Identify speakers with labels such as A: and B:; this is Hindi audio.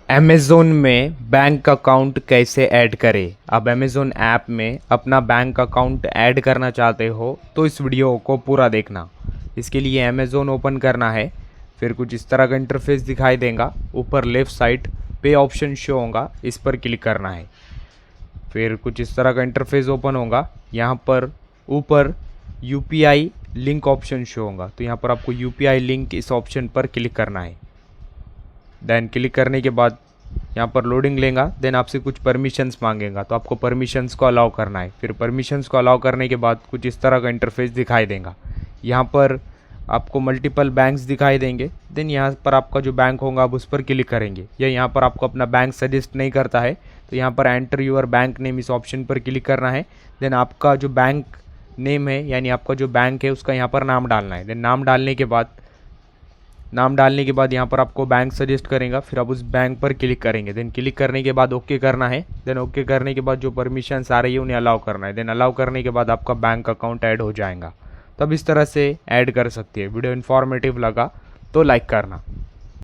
A: अमेज़ोन में बैंक अकाउंट कैसे ऐड करें। अब अमेज़ोन ऐप में अपना बैंक अकाउंट ऐड करना चाहते हो तो इस वीडियो को पूरा देखना। इसके लिए अमेज़ोन ओपन करना है, फिर कुछ इस तरह का इंटरफेस दिखाई देगा। ऊपर लेफ़्ट साइड पे ऑप्शन शो होगा, इस पर क्लिक करना है। फिर कुछ इस तरह का इंटरफेस ओपन होगा। यहाँ पर ऊपर यूपीआई लिंक ऑप्शन शो होगा, तो यहाँ पर आपको यूपीआई लिंक इस ऑप्शन पर क्लिक करना है। देन क्लिक करने के बाद यहाँ पर लोडिंग लेगा। देन आपसे कुछ परमिशंस मांगेगा, तो आपको परमिशंस को अलाउ करना है। फिर परमिशंस को अलाउ करने के बाद कुछ इस तरह का इंटरफेस दिखाई देगा। यहाँ पर आपको मल्टीपल बैंक्स दिखाई देंगे। देन यहाँ पर आपका जो बैंक होगा आप उस पर क्लिक करेंगे। या यहाँ पर आपको अपना बैंक सजेस्ट नहीं करता है तो यहाँ पर एंटर यूर बैंक नेम इस ऑप्शन पर क्लिक करना है। देन आपका जो बैंक नेम है यानी आपका जो बैंक है उसका यहाँ पर नाम डालना है। देन नाम डालने के बाद यहाँ पर आपको बैंक सजेस्ट करेगा, फिर आप उस बैंक पर क्लिक करेंगे। देन क्लिक करने के बाद ओके करना है। देन ओके करने के बाद जो परमिशंस आ रही है उन्हें अलाउ करना है। देन अलाउ करने के बाद आपका बैंक अकाउंट ऐड हो जाएगा। तब इस तरह से ऐड कर सकती है। वीडियो इन्फॉर्मेटिव लगा तो लाइक करना।